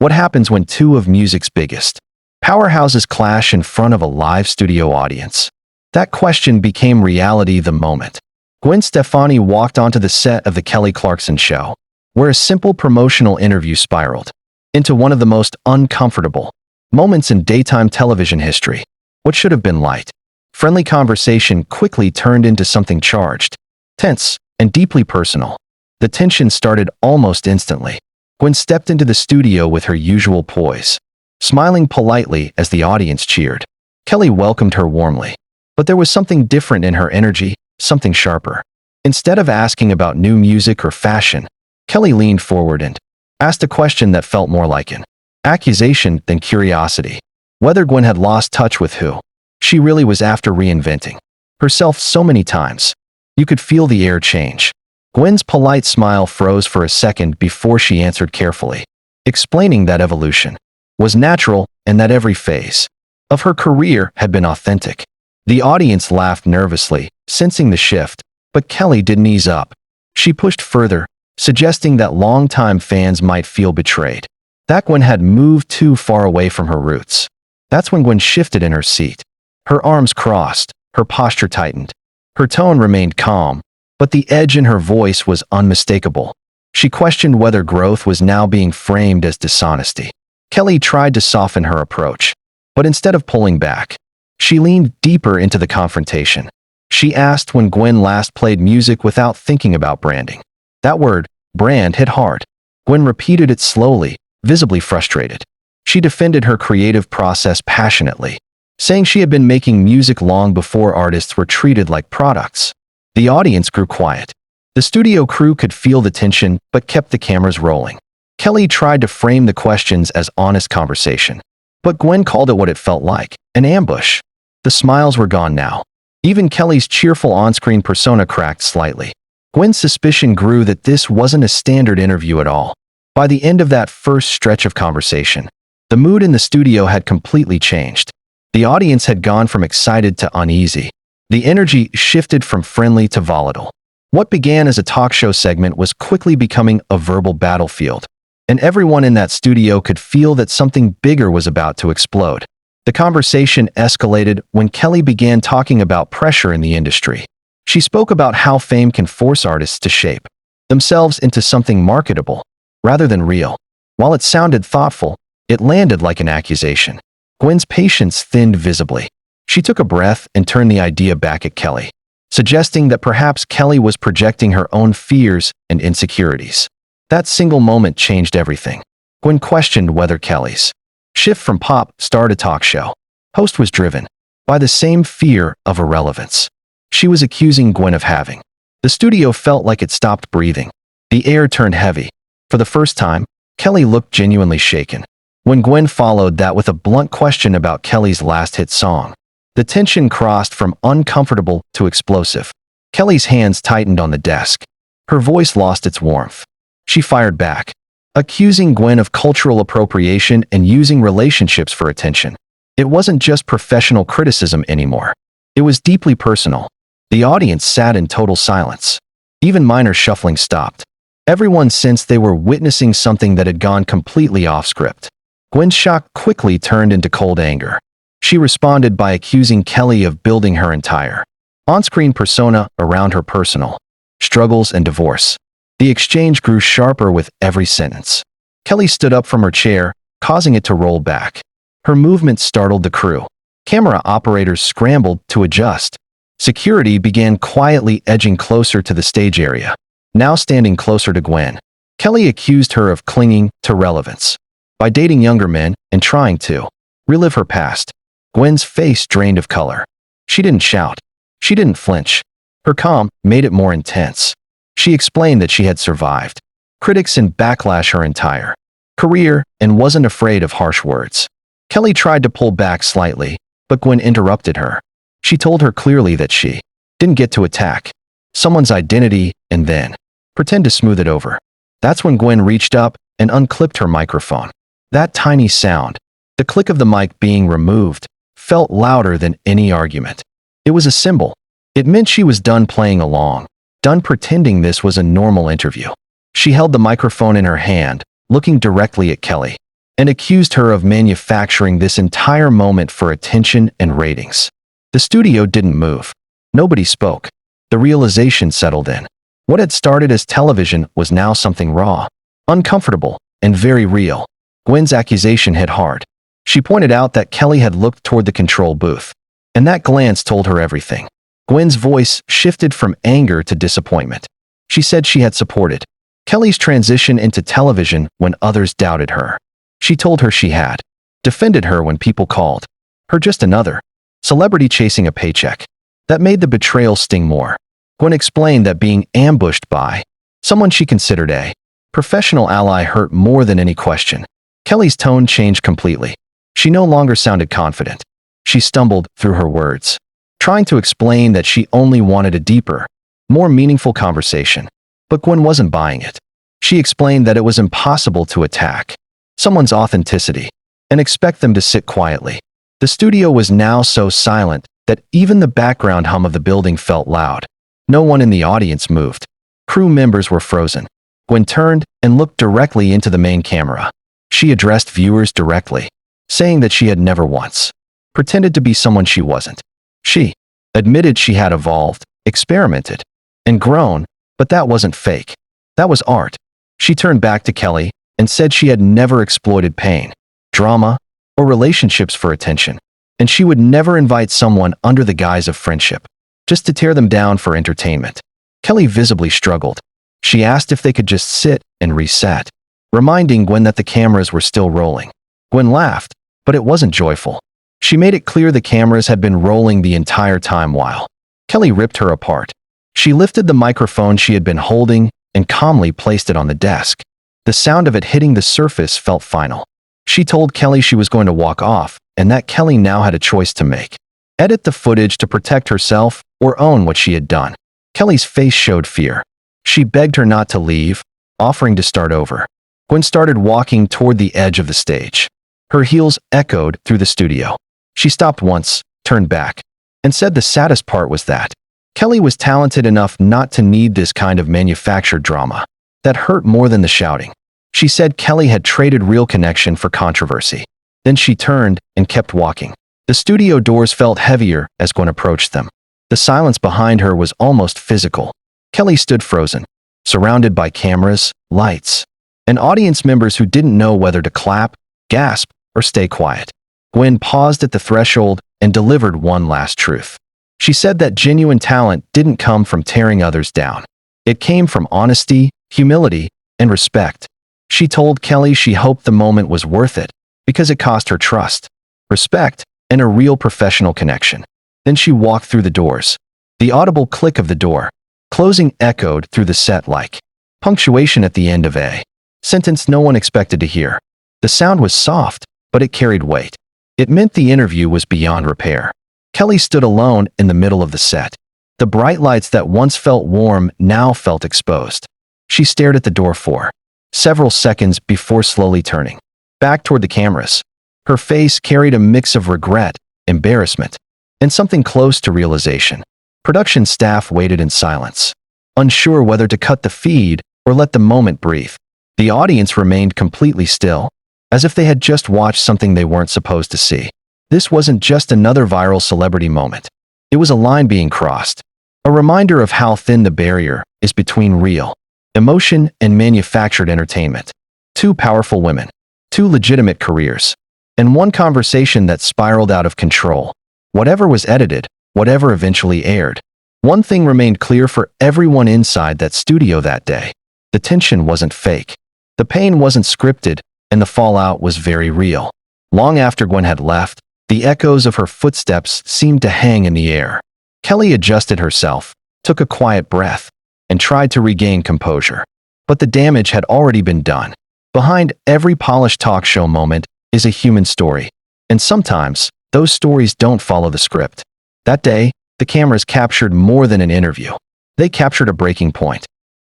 What happens when two of music's biggest powerhouses clash in front of a live studio audience? That question became reality the moment Gwen Stefani walked onto the set of the Kelly Clarkson Show, where a simple promotional interview spiraled into one of the most uncomfortable moments in daytime television history. What should have been light, friendly conversation quickly turned into something charged, tense, and deeply personal. The tension started almost instantly. Gwen stepped into the studio with her usual poise, smiling politely as the audience cheered. Kelly welcomed her warmly, but there was something different in her energy, something sharper. Instead of asking about new music or fashion, Kelly leaned forward and asked a question that felt more like an accusation than curiosity. Whether Gwen had lost touch with who she really was after reinventing herself so many times. You could feel the air change. Gwen's polite smile froze for a second before she answered carefully, explaining that evolution was natural and that every phase of her career had been authentic. The audience laughed nervously, sensing the shift, but Kelly didn't ease up. She pushed further, suggesting that longtime fans might feel betrayed, that Gwen had moved too far away from her roots. That's when Gwen shifted in her seat. Her arms crossed, her posture tightened. Her tone remained calm, but the edge in her voice was unmistakable. She questioned whether growth was now being framed as dishonesty. Kelly tried to soften her approach, but instead of pulling back, she leaned deeper into the confrontation. She asked when Gwen last played music without thinking about branding. That word, brand, hit hard. Gwen repeated it slowly, visibly frustrated. She defended her creative process passionately, saying she had been making music long before artists were treated like products. The audience grew quiet. The studio crew could feel the tension, but kept the cameras rolling. Kelly tried to frame the questions as honest conversation, but Gwen called it what it felt like, an ambush. The smiles were gone now. Even Kelly's cheerful on-screen persona cracked slightly. Gwen's suspicion grew that this wasn't a standard interview at all. By the end of that first stretch of conversation, the mood in the studio had completely changed. The audience had gone from excited to uneasy. The energy shifted from friendly to volatile. What began as a talk show segment was quickly becoming a verbal battlefield, and everyone in that studio could feel that something bigger was about to explode. The conversation escalated when Kelly began talking about pressure in the industry. She spoke about how fame can force artists to shape themselves into something marketable, rather than real. While it sounded thoughtful, it landed like an accusation. Gwen's patience thinned visibly. She took a breath and turned the idea back at Kelly, suggesting that perhaps Kelly was projecting her own fears and insecurities. That single moment changed everything. Gwen questioned whether Kelly's shift from pop star to talk show host was driven by the same fear of irrelevance she was accusing Gwen of having. The studio felt like it stopped breathing. The air turned heavy. For the first time, Kelly looked genuinely shaken. When Gwen followed that with a blunt question about Kelly's last hit song, the tension crossed from uncomfortable to explosive. Kelly's hands tightened on the desk. Her voice lost its warmth. She fired back, accusing Gwen of cultural appropriation and using relationships for attention. It wasn't just professional criticism anymore. It was deeply personal. The audience sat in total silence. Even minor shuffling stopped. Everyone sensed they were witnessing something that had gone completely off script. Gwen's shock quickly turned into cold anger. She responded by accusing Kelly of building her entire on-screen persona around her personal struggles and divorce. The exchange grew sharper with every sentence. Kelly stood up from her chair, causing it to roll back. Her movement startled the crew. Camera operators scrambled to adjust. Security began quietly edging closer to the stage area, now standing closer to Gwen. Kelly accused her of clinging to relevance by dating younger men and trying to relive her past. Gwen's face drained of color. She didn't shout. She didn't flinch. Her calm made it more intense. She explained that she had survived critics and backlash her entire career and wasn't afraid of harsh words. Kelly tried to pull back slightly, but Gwen interrupted her. She told her clearly that she didn't get to attack someone's identity and then pretend to smooth it over. That's when Gwen reached up and unclipped her microphone. That tiny sound, the click of the mic being removed, felt louder than any argument. It was a symbol. It meant she was done playing along, done pretending this was a normal interview. She held the microphone in her hand, looking directly at Kelly. and accused her of manufacturing this entire moment for attention and ratings. The studio didn't move. Nobody spoke. The realization settled in. What had started as television was now something raw, uncomfortable, and very real. Gwen's accusation hit hard. She pointed out that Kelly had looked toward the control booth, and that glance told her everything. Gwen's voice shifted from anger to disappointment. She said she had supported Kelly's transition into television when others doubted her. She told her she had defended her when people called her just another celebrity chasing a paycheck. That made the betrayal sting more. Gwen explained that being ambushed by someone she considered a professional ally hurt more than any question. Kelly's tone changed completely. She no longer sounded confident. She stumbled through her words, trying to explain that she only wanted a deeper, more meaningful conversation. But Gwen wasn't buying it. She explained that it was impossible to attack someone's authenticity and expect them to sit quietly. The studio was now so silent that even the background hum of the building felt loud. No one in the audience moved. Crew members were frozen. Gwen turned and looked directly into the main camera. She addressed viewers directly, saying that she had never once pretended to be someone she wasn't. She admitted she had evolved, experimented, and grown, but that wasn't fake. That was art. She turned back to Kelly and said she had never exploited pain, drama, or relationships for attention, and she would never invite someone under the guise of friendship, just to tear them down for entertainment. Kelly visibly struggled. She asked if they could just sit and reset, reminding Gwen that the cameras were still rolling. Gwen laughed, but it wasn't joyful. She made it clear the cameras had been rolling the entire time while Kelly ripped her apart. She lifted the microphone she had been holding and calmly placed it on the desk. The sound of it hitting the surface felt final. She told Kelly she was going to walk off and that Kelly now had a choice to make: edit the footage to protect herself or own what she had done. Kelly's face showed fear. She begged her not to leave, offering to start over. Gwen started walking toward the edge of the stage. Her heels echoed through the studio. She stopped once, turned back, and said the saddest part was that Kelly was talented enough not to need this kind of manufactured drama. That hurt more than the shouting. She said Kelly had traded real connection for controversy. Then she turned and kept walking. The studio doors felt heavier as Gwen approached them. The silence behind her was almost physical. Kelly stood frozen, surrounded by cameras, lights, and audience members who didn't know whether to clap, gasp, or stay quiet. Gwen paused at the threshold and delivered one last truth. She said that genuine talent didn't come from tearing others down. It came from honesty, humility, and respect. She told Kelly she hoped the moment was worth it because it cost her trust, respect, and a real professional connection. Then she walked through the doors. The audible click of the door closing echoed through the set like punctuation at the end of a sentence no one expected to hear. The sound was soft, but it carried weight. It meant the interview was beyond repair. Kelly stood alone in the middle of the set. The bright lights that once felt warm now felt exposed. She stared at the door for several seconds before slowly turning back toward the cameras. Her face carried a mix of regret, embarrassment, and something close to realization. Production staff waited in silence, unsure whether to cut the feed or let the moment breathe. The audience remained completely still, as if they had just watched something they weren't supposed to see. This wasn't just another viral celebrity moment. It was a line being crossed, a reminder of how thin the barrier is between real emotion and manufactured entertainment. Two powerful women, two legitimate careers, and one conversation that spiraled out of control. Whatever was edited, whatever eventually aired, one thing remained clear for everyone inside that studio that day. The tension wasn't fake. The pain wasn't scripted, and the fallout was very real. Long after Gwen had left, the echoes of her footsteps seemed to hang in the air. Kelly adjusted herself, took a quiet breath, and tried to regain composure. But the damage had already been done. Behind every polished talk show moment is a human story, and sometimes those stories don't follow the script. That day, the cameras captured more than an interview. They captured a breaking point.